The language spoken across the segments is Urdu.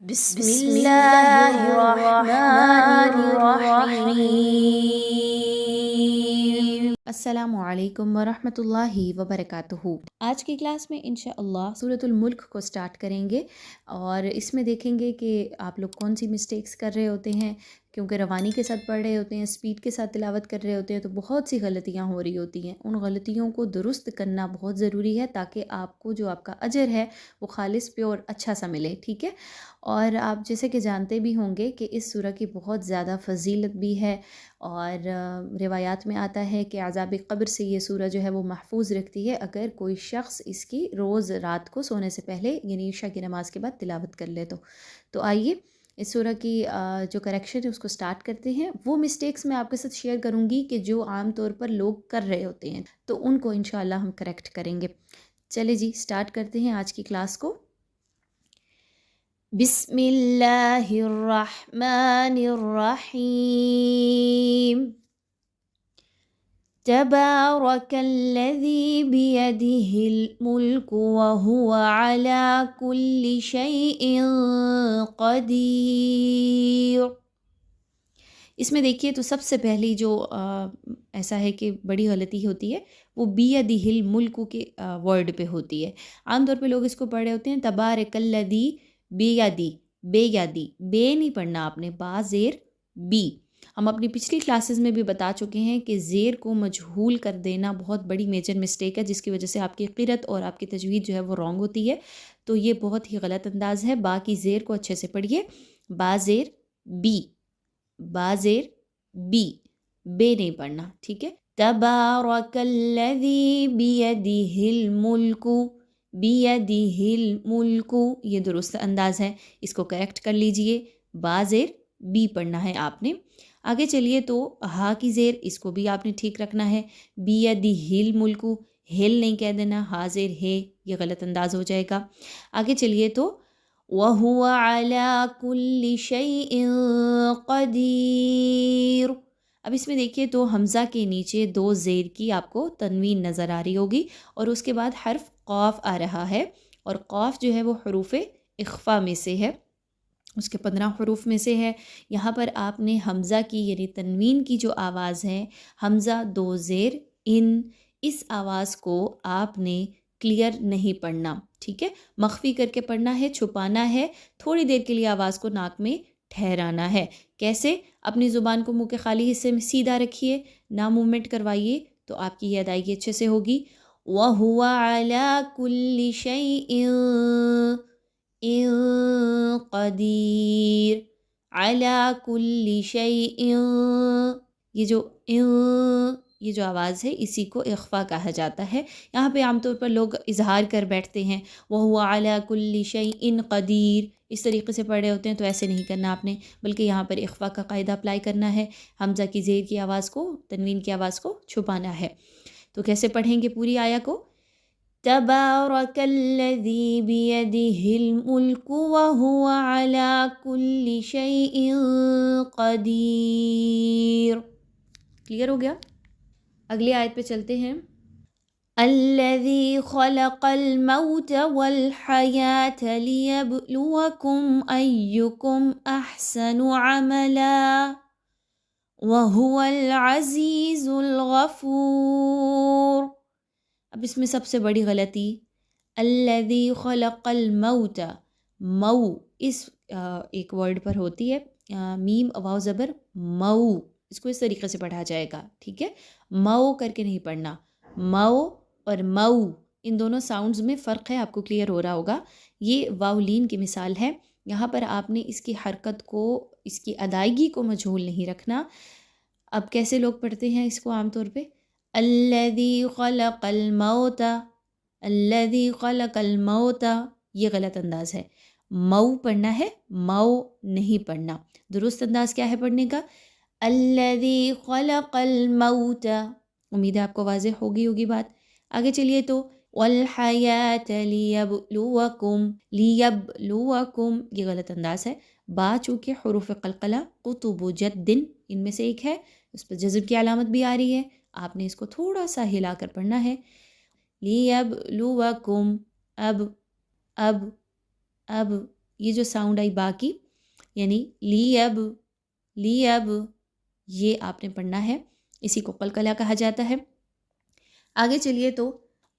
بسم اللہ الرحمن الرحیم۔ السلام علیکم ورحمۃ اللہ وبرکاتہ۔ آج کی کلاس میں انشاءاللہ سورۃ الملک کو سٹارٹ کریں گے، اور اس میں دیکھیں گے کہ آپ لوگ کون سی مسٹیکس کر رہے ہوتے ہیں، کیونکہ روانی کے ساتھ پڑھ رہے ہوتے ہیں، سپیڈ کے ساتھ تلاوت کر رہے ہوتے ہیں، تو بہت سی غلطیاں ہو رہی ہوتی ہیں۔ ان غلطیوں کو درست کرنا بہت ضروری ہے تاکہ آپ کو جو آپ کا اجر ہے وہ خالص پیور اچھا سا ملے، ٹھیک ہے۔ اور آپ جیسے کہ جانتے بھی ہوں گے کہ اس سورہ کی بہت زیادہ فضیلت بھی ہے، اور روایات میں آتا ہے کہ عذاب قبر سے یہ سورہ جو ہے وہ محفوظ رکھتی ہے اگر کوئی شخص اس کی روز رات کو سونے سے پہلے یعنی عشاء کی نماز کے بعد تلاوت کر لے تو آئیے اس سورہ کی جو کریکشن ہے اس کو سٹارٹ کرتے ہیں۔ وہ مسٹیکس میں آپ کے ساتھ شیئر کروں گی کہ جو عام طور پر لوگ کر رہے ہوتے ہیں، تو ان کو انشاءاللہ ہم کریکٹ کریں گے۔ چلے جی سٹارٹ کرتے ہیں آج کی کلاس کو۔ بسم اللہ الرحمن الرحیم۔ تبارک الذی بیدہ الملک وہو علی کل شیء قدیر۔ اس میں دیکھیے تو سب سے پہلی جو ایسا ہے کہ بڑی غلطی ہوتی ہے وہ بیدہ الملک کے ورڈ پہ ہوتی ہے۔ عام طور پہ لوگ اس کو پڑھ رہے ہوتے ہیں تبارک الذی بیدی، بے یادی، بے نہیں پڑھنا آپ نے، با زیر بی۔ ہم اپنی پچھلی کلاسز میں بھی بتا چکے ہیں کہ زیر کو مجہول کر دینا بہت بڑی میجر مسٹیک ہے، جس کی وجہ سے آپ کی قرأت اور آپ کی تجوید جو ہے وہ رانگ ہوتی ہے، تو یہ بہت ہی غلط انداز ہے۔ با کی زیر کو اچھے سے پڑھیے، با زیر بی، با زیر بی، بے نہیں پڑھنا، ٹھیک ہے۔ تبارک الذی بیدہ الملک، بیدہ الملک، یہ درست انداز ہے، اس کو کریکٹ کر لیجئے۔ با زیر بی پڑھنا ہے آپ نے۔ آگے چلیے تو ہا کی زیر اس کو بھی آپ نے ٹھیک رکھنا ہے، بیدہ الملک، ہل نہیں کہہ دینا، ہا زیر ہے، یہ غلط انداز ہو جائے گا۔ آگے چلیے تو وَهُوَ عَلَى كُلِّ شَيْءٍ قَدِيرٌ۔ اب اس میں دیکھیے تو حمزہ کے نیچے دو زیر کی آپ کو تنوین نظر آ رہی ہوگی، اور اس کے بعد حرف قاف آ رہا ہے، اور قاف جو ہے وہ حروف اخفا میں سے ہے، اس کے 15 حروف میں سے ہے۔ یہاں پر آپ نے حمزہ کی یعنی تنوین کی جو آواز ہے، حمزہ دو زیر ان، اس آواز کو آپ نے کلیئر نہیں پڑھنا، ٹھیک ہے، مخفی کر کے پڑھنا ہے، چھپانا ہے، تھوڑی دیر کے لیے آواز کو ناک میں ٹھہرانا ہے۔ کیسے؟ اپنی زبان کو منہ کے خالی حصے میں سیدھا رکھیے، نہ موومنٹ کروائیے، تو آپ کی یہ ادائیگی اچھے سے ہوگی۔ وَهُوَ عَلَى كُلِّ شَيْءٍ قدیر، عَلَى كُلِّ شَيْءٍ، یہ جو آواز ہے اسی کو اخفا کہا جاتا ہے۔ یہاں پہ عام طور پر لوگ اظہار کر بیٹھتے ہیں، وَهُوَ عَلَى كُلِّ شَيْءٍ قدیر، اس طریقے سے پڑھ رہے ہوتے ہیں، تو ایسے نہیں کرنا آپ نے، بلکہ یہاں پر اخفا کا قاعدہ اپلائی کرنا ہے، حمزہ کی زیر کی آواز کو، تنوین کی آواز کو چھپانا ہے۔ تو کیسے پڑھیں گے پوری آیا کو؟ تبارک الذی بیدہ الملک وہو علی کل شیء قدیر۔ کلیئر ہو گیا؟ اگلی آیت پہ چلتے ہیں۔ الذی خلق الموت والحیاة لیبلوکم ایکم احسن عملا وہو العزیز الغفور۔ اب اس میں سب سے بڑی غلطی، الذی خلق الموت، مو اس ایک ورڈ پر ہوتی ہے، میم واو زبر مو، اس کو اس طریقے سے پڑھا جائے گا، ٹھیک ہے، مو کر کے نہیں پڑھنا، مو اور مو ان دونوں ساؤنڈز میں فرق ہے، آپ کو کلیئر ہو رہا ہوگا۔ یہ واولین کی مثال ہے، یہاں پر آپ نے اس کی حرکت کو، اس کی ادائیگی کو مجہول نہیں رکھنا۔ اب کیسے لوگ پڑھتے ہیں اس کو عام طور پہ؟ الذی خلق الموت، الذی خلق الموت، یہ غلط انداز ہے، مو پڑھنا ہے، مو نہیں پڑھنا۔ درست انداز کیا ہے پڑھنے کا؟ الذی خلق الموت، امید ہے آپ کو واضح ہوگی بات۔ آگے چلیے تو والحیاة لیبلوکم، لیبلوکم، یہ غلط انداز ہے، با چونکہ حروف قلقلہ قطب جد ان میں سے ایک ہے، اس پر جزم کی علامت بھی آ رہی ہے، آپ نے اس کو تھوڑا سا ہلا کر پڑھنا ہے۔ لیبلوکم، اب یہ جو ساؤنڈ آئی با کی یعنی لی اب یہ آپ نے پڑھنا ہے، اسی کو قلقلہ کہا جاتا ہے۔ آگے چلیے تو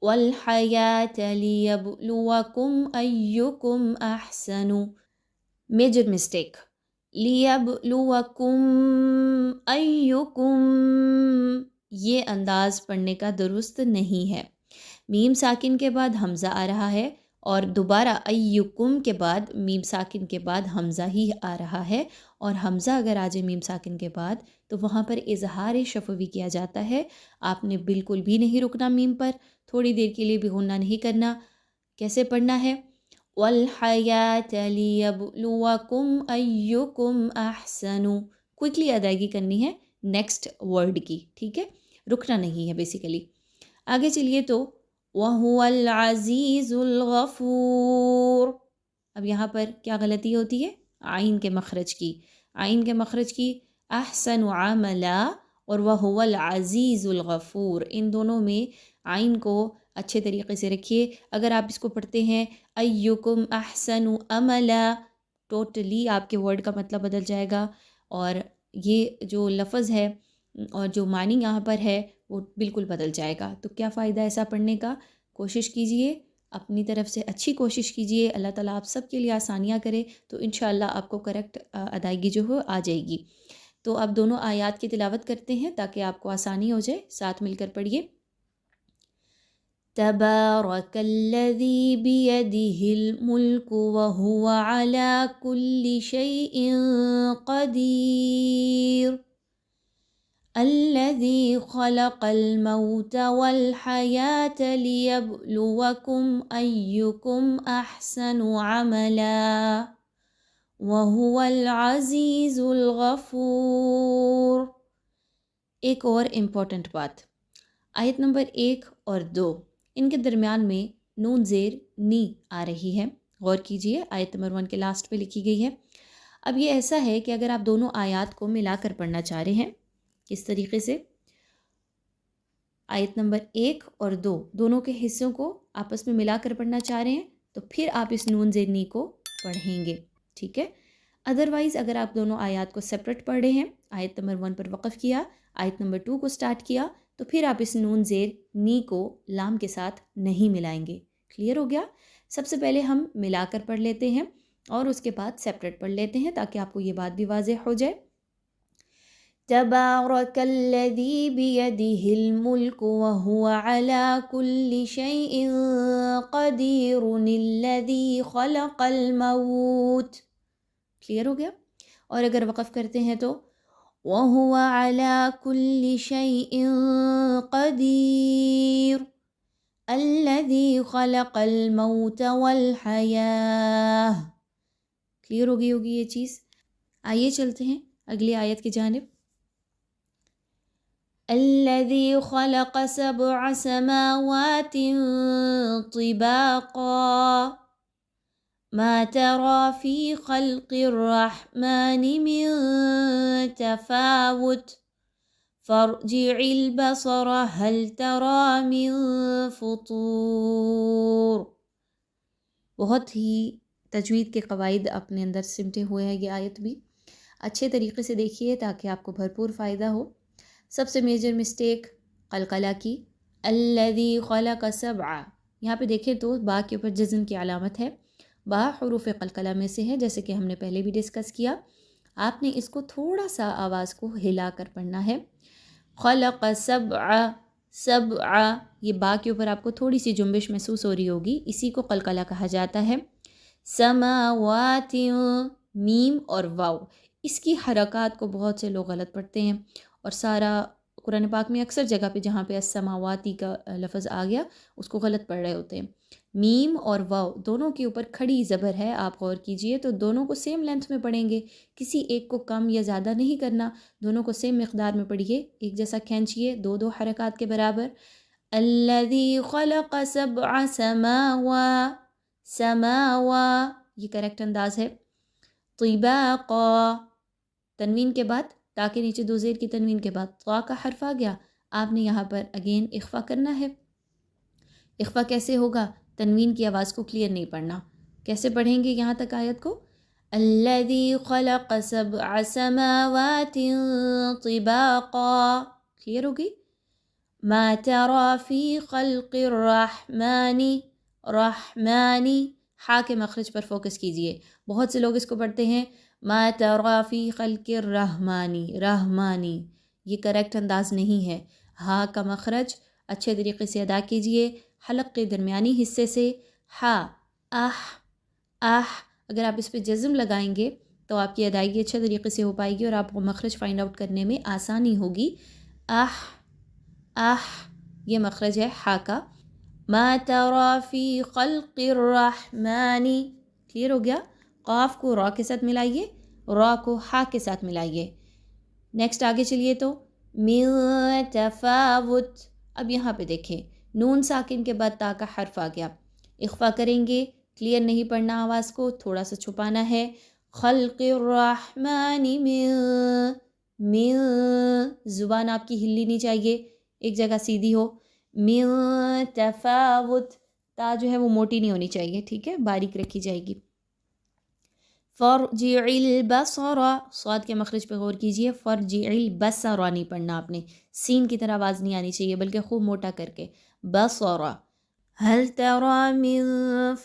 والحیات لیبلوکم ایکم احسن، میجر مسٹیک، لیبلوکم ایکم، یہ انداز پڑھنے کا درست نہیں ہے۔ میم ساکن کے بعد حمزہ آ رہا ہے اور دوبارہ ایکم کے بعد میم ساکن کے بعد حمزہ ہی آ رہا ہے، اور حمزہ اگر آ جائے میم ساکن کے بعد تو وہاں پر اظہار شفوی کیا جاتا ہے۔ آپ نے بالکل بھی نہیں رکنا میم پر، تھوڑی دیر کے لیے بھی غنہ نہیں کرنا۔ کیسے پڑھنا ہے؟ والحیات لیبلوکم ایکم احسن، کوئکلی ادائیگی کرنی ہے نیکسٹ ورڈ کی، ٹھیک ہے، رکنا نہیں ہے بیسیکلی۔ آگے چلیے تو وَهُوَ الْعَزِيزُ الْغَفُورُ، اب یہاں پر کیا غلطی ہوتی ہے؟ عین کے مخرج کی، عین کے مخرج کی، احسن عملا اور وَهُوَ الْعَزِيزُ الْغَفُورُ، ان دونوں میں عین کو اچھے طریقے سے رکھیے۔ اگر آپ اس کو پڑھتے ہیں ایکم احسن عملا، ٹوٹلی آپ کے ورڈ کا مطلب بدل جائے گا، اور یہ جو لفظ ہے اور جو معنی یہاں پر ہے وہ بالکل بدل جائے گا۔ تو کیا فائدہ ایسا پڑھنے کا؟ کوشش کیجئے، اپنی طرف سے اچھی کوشش کیجئے، اللہ تعالیٰ آپ سب کے لیے آسانیاں کرے تو انشاءاللہ آپ کو کریکٹ ادائیگی جو ہو آ جائے گی۔ تو آپ دونوں آیات کی تلاوت کرتے ہیں تاکہ آپ کو آسانی ہو جائے، ساتھ مل کر پڑھیے۔ تبارک الذی بیدہ الملک وہو علی کل شیء قدیر، الذي خلق الموت والحياة ليبلوكم أيكم أحسن عملا وهو العزيز الغفور۔ ایک اور امپورٹنٹ بات، آیت نمبر 1 اور 2 ان کے درمیان میں نون زیر نی آ رہی ہے، غور کیجئے، آیت نمبر 1 کے لاسٹ پہ لکھی گئی ہے۔ اب یہ ایسا ہے کہ اگر آپ دونوں آیات کو ملا کر پڑھنا چاہ رہے ہیں، اس طریقے سے آیت نمبر 1 اور 2 دونوں کے حصوں کو آپس میں ملا کر پڑھنا چاہ رہے ہیں تو پھر آپ اس نون زیر نی کو پڑھیں گے، ٹھیک ہے۔ ادروائز اگر آپ دونوں آیات کو سپریٹ پڑھ رہے ہیں، آیت نمبر 1 پر وقف کیا، آیت نمبر 2 کو سٹارٹ کیا، تو پھر آپ اس نون زیر نی کو لام کے ساتھ نہیں ملائیں گے۔ کلیئر ہو گیا؟ سب سے پہلے ہم ملا کر پڑھ لیتے ہیں اور اس کے بعد سپریٹ پڑھ لیتے ہیں تاکہ آپ کو یہ بات بھی واضح ہو جائے۔ تبارک الذی بیدہ الملک وہو علی کل شیء قدیر، الذی خلق الموت، کلیئر ہو گیا؟ اور اگر وقف کرتے ہیں تو وہو علی کل شیء قدیر، الذی خلق الموت والحیاہ، کلیئر ہو گئی ہوگی یہ چیز۔ آئیے چلتے ہیں اگلی آیت کی جانب۔ الذي خلق 7 سماوات طباقا ما ترى في خلق الرحمن من تفاوت فارجع البصر هل ترى من فطور۔ بہت ہی تجوید کے قواعد اپنے اندر سمٹے ہوئے ہیں یہ آیت بھی، اچھے طریقے سے دیکھیے تاکہ آپ کو بھرپور فائدہ ہو۔ سب سے میجر مسٹیک قلقلہ کی، الذی خلق 7، یہاں پہ دیکھیں تو با کے اوپر جزم کی علامت ہے، با حروف قلقلہ میں سے ہے، جیسے کہ ہم نے پہلے بھی ڈسکس کیا۔ آپ نے اس کو تھوڑا سا آواز کو ہلا کر پڑھنا ہے، خلق 7، یہ با کے اوپر آپ کو تھوڑی سی جنبش محسوس ہو رہی ہوگی، اسی کو قلقلہ کہا جاتا ہے۔ سماوات، میم اور واو، اس کی حرکات کو بہت سے لوگ غلط پڑھتے ہیں، اور سارا قرآن پاک میں اکثر جگہ پہ جہاں پہ السماواتی کا لفظ آ گیا اس کو غلط پڑھ رہے ہوتے ہیں۔ میم اور واو دونوں کے اوپر کھڑی زبر ہے، آپ غور کیجئے تو دونوں کو سیم لینتھ میں پڑھیں گے، کسی ایک کو کم یا زیادہ نہیں کرنا، دونوں کو سیم مقدار میں پڑھیے، ایک جیسا کھینچیے، دو حرکات کے برابر۔ الذی خلق 7 سماوا، یہ کریکٹ انداز ہے۔ طباقا، تنوین کے بعد تا کے نیچے 2 زیر کی تنوین کے بعد طا کا حرف آ گیا، آپ نے یہاں پر اگین اخفا کرنا ہے۔ اخفا کیسے ہوگا؟ تنوین کی آواز کو کلیئر نہیں پڑھنا، کیسے پڑھیں گے یہاں تک آیت کو؟ الذی خلق سبع سماوات طباقا، کلیئر ہوگی؟ ما ترى فی خلق الرحمن، رحمانی، ہا کے مخرج پر فوکس کیجئے. بہت سے لوگ اس کو پڑھتے ہیں ما ترى فی خلق الرحمانی، رحمانی. یہ کریکٹ انداز نہیں ہے. ہا کا مخرج اچھے طریقے سے ادا کیجئے حلق کے درمیانی حصے سے. ہا، اگر آپ اس پہ جزم لگائیں گے تو آپ کی ادائیگی اچھے طریقے سے ہو پائے گی اور آپ کو مخرج فائنڈ آؤٹ کرنے میں آسانی ہوگی. یہ مخرج ہے ہا کا. ما ترى فی خلق الرحمن، کلیئر ہو گیا؟ قاف کو را کے ساتھ ملائیے، را کو ہا کے ساتھ ملائیے. نیکسٹ آگے چلیے تو من تفاوت. اب یہاں پہ دیکھیں نون ساکن کے بعد تا کا حرف آ گیا. اخفا کریں گے، کلیئر نہیں پڑھنا، آواز کو تھوڑا سا چھپانا ہے. خلق الرحمن من، زبان آپ کی ہلنی نہیں چاہیے، ایک جگہ سیدھی ہو. من تفاوت، تا جو ہے وہ موٹی نہیں ہونی چاہیے، ٹھیک ہے، باریک رکھی جائے گی. فرجع البصر، صاد کے مخرج پہ غور کیجئے. فرجع البصر نہیں پڑھنا آپ نے، سین کی طرح آواز نہیں آنی چاہیے بلکہ خوب موٹا کر کے. بصر. هل ترى من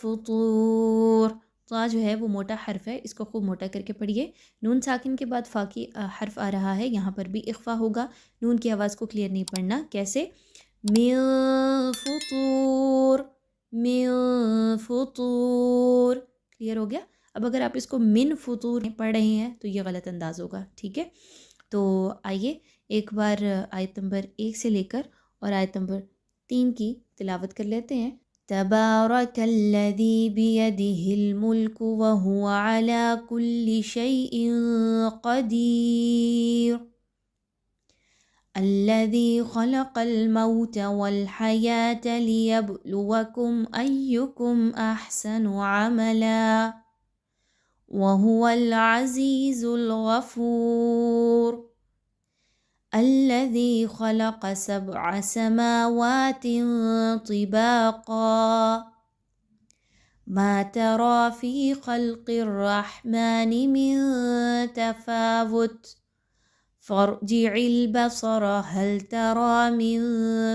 فطور، طا جو ہے وہ موٹا حرف ہے، اس کو خوب موٹا کر کے پڑھیے. نون ساکن کے بعد فا کی حرف آ رہا ہے، یہاں پر بھی اخفا ہوگا. نون کی آواز کو کلیئر نہیں پڑھنا. کیسے؟ من فطور، من فطور، کلیئر ہو گیا؟ اب اگر آپ اس کو من فطور پڑھ رہے ہیں تو یہ غلط انداز ہوگا، ٹھیک ہے؟ تو آئیے ایک بار آیت نمبر 1 سے لے کر اور آیت نمبر 3 کی تلاوت کر لیتے ہیں. تبارک الذی بیدہ الملک وہو علی کل شیء قدیر، الذی خلق الموت والحیاة لیبلوکم ایکم احسن عملا وهو العزیز الغفور، الذي خلق سبع سماوات طباقا ما ترى في خلق الرحمن من تفاوت فارجع البصر هل ترى من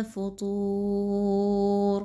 فطور.